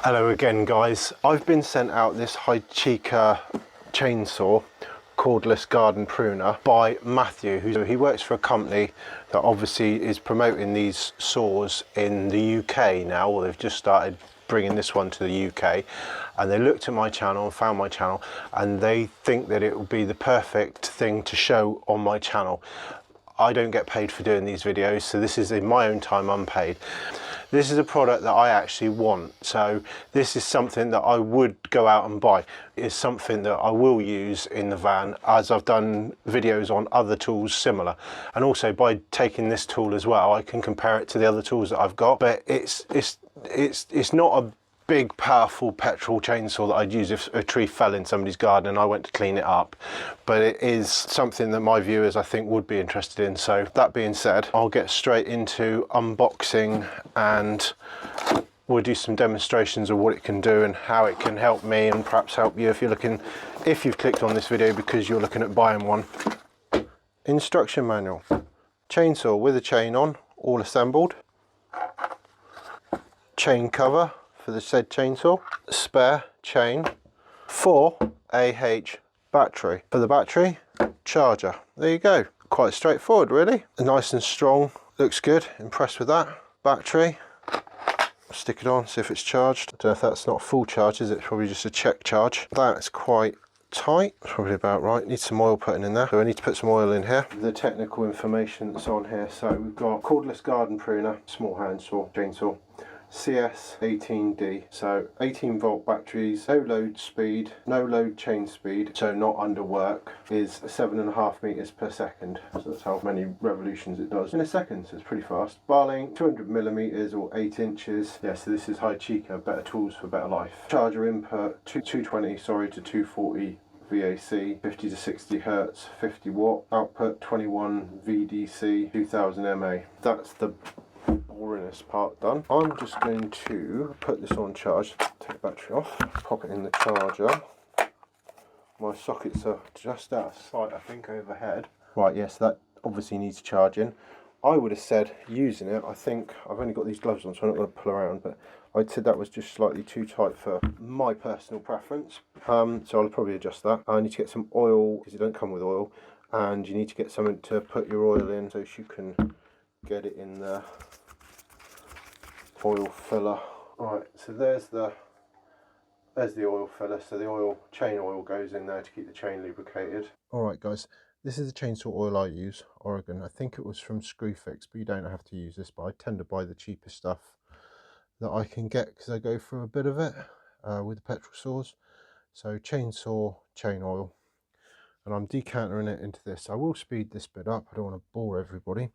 Hello again, guys. I've been sent out this Hychika chainsaw, cordless garden pruner, by Matthew. He works for a company that obviously is promoting these saws in the UK now, or they've just started bringing this one to the UK, and they looked at my channel and found my channel, and they think that it will be the perfect thing to show on my channel. I don't get paid for doing these videos, so this is in my own time, unpaid. This is a product that I actually want, so this is something that I would go out and buy. It's something that I will use in the van, as I've done videos on other tools similar, and also by taking this tool as well, I can compare it to the other tools that I've got. But it's not a big powerful petrol chainsaw that I'd use if a tree fell in somebody's garden and I went to clean it up, but it is something that my viewers I think would be interested in. So that being said, I'll get straight into unboxing and we'll do some demonstrations of what it can do and how it can help me and perhaps help you if you've clicked on this video because you're looking at buying one. Instruction manual: chainsaw with a chain on, all assembled, chain cover for the said chainsaw, spare chain, 4Ah battery. For the battery, charger. There you go. Quite straightforward, really. Nice and strong, looks good, impressed with that. Battery, stick it on, see if it's charged. I don't know if that's not full charge, is it? It's probably just a check charge. That's quite tight, probably about right. Need some oil putting in there, so I need to put some oil in here. The technical information that's on here, so we've got cordless garden pruner, small hand saw, chainsaw, CS18D, so 18 volt batteries, no load speed, no load chain speed, so not under work, is 7.5 meters per second, so that's how many revolutions it does in a second, so it's pretty fast. Bar length 200 millimeters or 8 inches. Yeah, so this is Hychika, better tools for better life. Charger input 220 to 240 VAC, 50 to 60 hertz, 50 watt. Output 21 VDC, 2000 mA. That's the boringest part done. I'm just going to put this on charge, take the battery off, pop it in the charger. My sockets are just out of sight, I think, overhead. Right, yes, that obviously needs charging. I would have said using it, I think I've only got these gloves on, so I'm not going to pull around, but I'd said that was just slightly too tight for my personal preference. So I'll probably adjust that. I need to get some oil, because you don't come with oil, and you need to get something to put your oil in so you can get it in the oil filler. Right, so there's the oil filler, so the chain oil goes in there to keep the chain lubricated. Alright guys, this is the chainsaw oil I use, Oregon. I think it was from Screwfix, but you don't have to use this, but I tend to buy the cheapest stuff that I can get because I go for a bit of it with the petrol saws. So chainsaw chain oil, and I'm decantering it into this. I will speed this bit up, I don't want to bore everybody,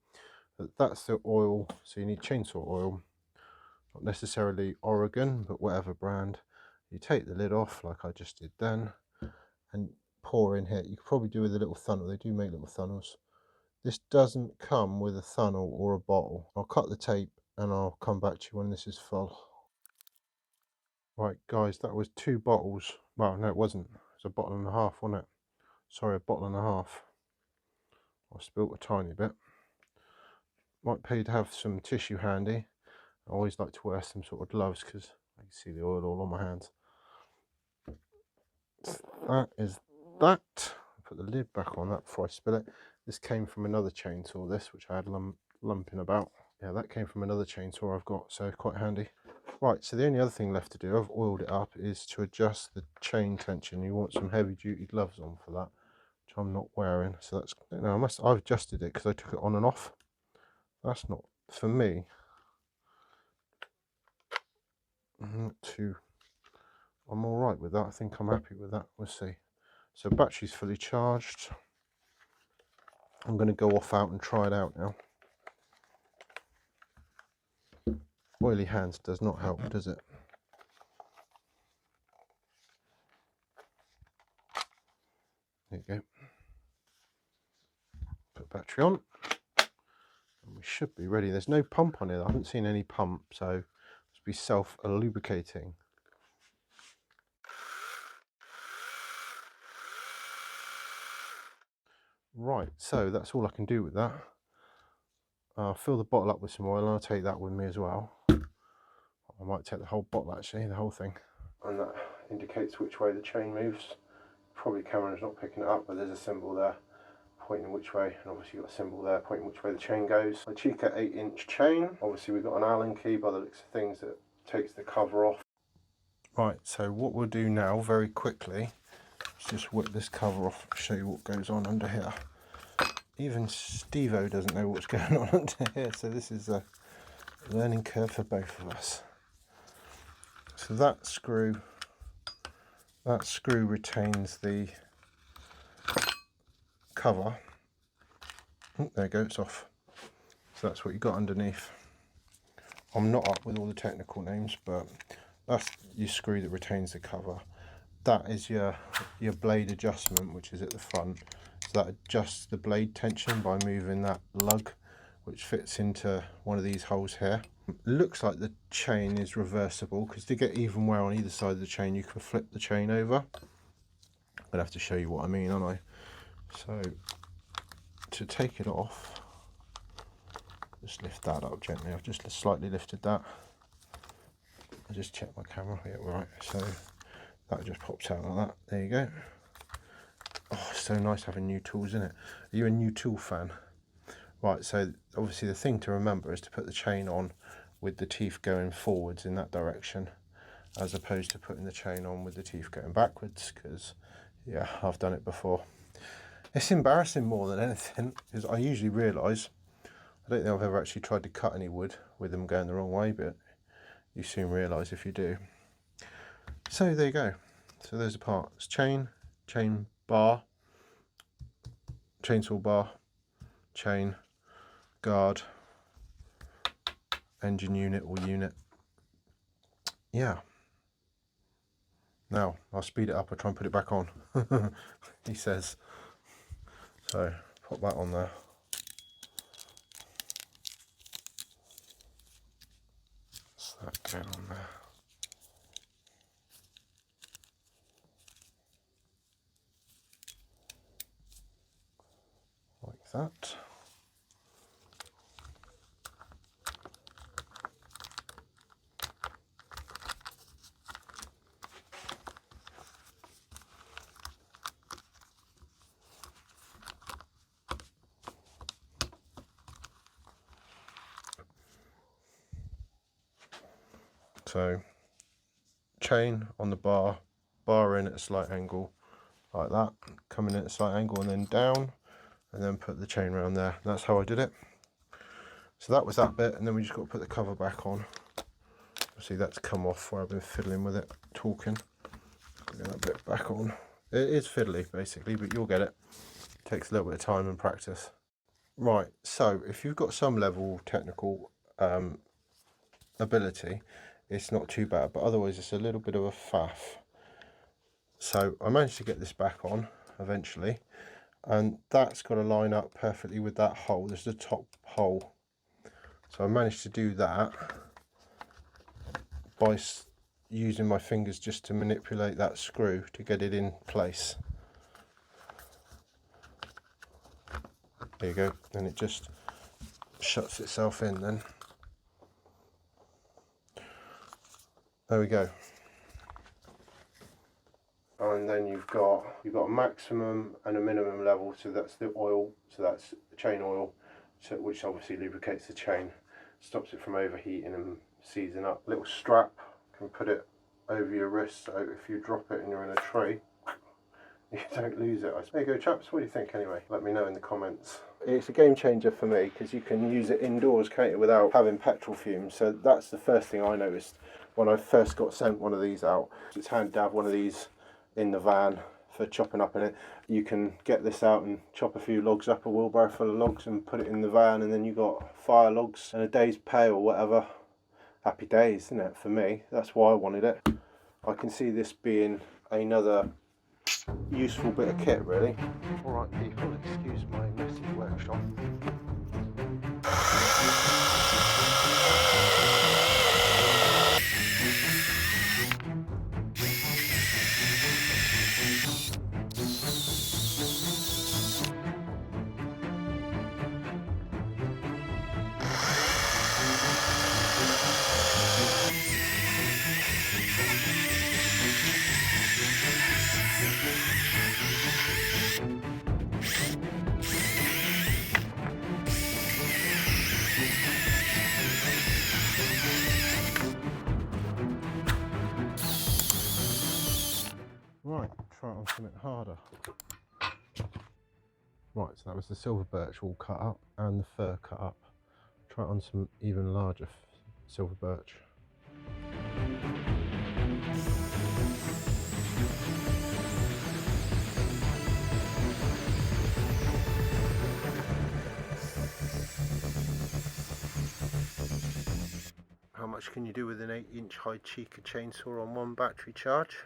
but that's the oil. So you need chainsaw oil, not necessarily Oregon, but whatever brand. You take the lid off like I just did then and pour in here. You could probably do with a little funnel, they do make little funnels. This doesn't come with a funnel or a bottle. I'll cut the tape and I'll come back to you when this is full. Right guys, that was 2 bottles. Well, no, it wasn't. It was a bottle and a half, wasn't it? Sorry, a bottle and a half. I spilt a tiny bit. Might pay to have some tissue handy. I always like to wear some sort of gloves because I can see the oil all on my hands. That is that. I'll put the lid back on that before I spill it. This came from another chainsaw, this, which I had lumping about. Yeah, that came from another chainsaw I've got, so quite handy. Right, so the only other thing left to do, I've oiled it up, is to adjust the chain tension. You want some heavy duty gloves on for that, which I'm not wearing. So that's, no, I've adjusted it because I took it on and off. That's not, for me, not too, I'm all right with that. I think I'm happy with that. We'll see. So battery's fully charged. I'm going to go off out and try it out now. Oily hands does not help, does it? There you go. Put battery on. And we should be ready. There's no pump on it. I haven't seen any pump, so it must be self-lubricating. Right, so that's all I can do with that. I'll fill the bottle up with some oil and I'll take that with me as well. I'll I might take the whole bottle actually, the whole thing. And that indicates which way the chain moves. Probably camera's not picking it up, but there's a symbol there pointing which way, and obviously you've got a symbol there pointing which way the chain goes. Hychika 8-inch chain. Obviously we've got an Allen key by the looks of things that takes the cover off. Right, so what we'll do now very quickly is just whip this cover off, show you what goes on under here. Even Steve-O doesn't know what's going on under here, so this is a learning curve for both of us. So that screw retains the cover. Oh, there you go, it's off. So that's what you got underneath. I'm not up with all the technical names, but that's your screw that retains the cover. That is your blade adjustment, which is at the front. So that adjusts the blade tension by moving that lug, which fits into one of these holes here. It looks like the chain is reversible, because to get even wear on either side of the chain, you can flip the chain over. I'd have to show you what I mean, aren't I? So to take it off, just lift that up gently. I've just slightly lifted that. I just checked my camera. Yeah, right. So that just pops out like that. There you go. Oh, it's so nice having new tools in it. Are you a new tool fan? Right, so obviously the thing to remember is to put the chain on with the teeth going forwards in that direction, as opposed to putting the chain on with the teeth going backwards, because yeah, I've done it before. It's embarrassing more than anything, because I usually realise, I don't think I've ever actually tried to cut any wood with them going the wrong way, but you soon realise if you do. So there you go. So there's the parts: chain, chain bar, chainsaw bar, chain, guard, engine unit or unit. Yeah. Now I'll speed it up. I'll try and put it back on. He says. So pop that on there. So that going on there. Like that. So chain on the bar in at a slight angle like that, coming in at a slight angle and then down, and then put the chain around there. That's how I did it. So that was that bit, and then we just got to put the cover back on. See, that's come off where I've been fiddling with it, talking. Get that bit back on. It is fiddly basically, but you'll get it. It takes a little bit of time and practice. Right, so if you've got some level of technical ability, it's not too bad, but otherwise it's a little bit of a faff. So I managed to get this back on eventually, and that's got to line up perfectly with that hole. There's the top hole. So I managed to do that by using my fingers just to manipulate that screw to get it in place. There you go, and it just shuts itself in then. There we go. And then you've got a maximum and a minimum level, so that's the oil, so that's the chain oil, so, which obviously lubricates the chain, stops it from overheating and seizing up. Little strap, can put it over your wrist, so if you drop it and you're in a tree, you don't lose it. There you go, chaps. What do you think anyway? Let me know in the comments. It's a game changer for me, because you can use it indoors, can't you, without having petrol fumes. So that's the first thing I noticed when I first got sent one of these out. It's handy to have one of these in the van for chopping up in it. You can get this out and chop a few logs up, a wheelbarrow full of logs, and put it in the van, and then you got fire logs and a day's pay or whatever. Happy days, isn't it, for me? That's why I wanted it. I can see this being another useful bit of kit, really. Alright people, excuse my messy workshop. try it on something harder. Right, so that was the silver birch all cut up and the fir cut up. Try it on some even larger silver birch. How much can you do with an 8-inch Hychika chainsaw on one battery charge?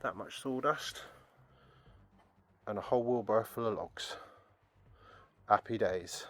That much sawdust and a whole wheelbarrow full of logs. Happy days.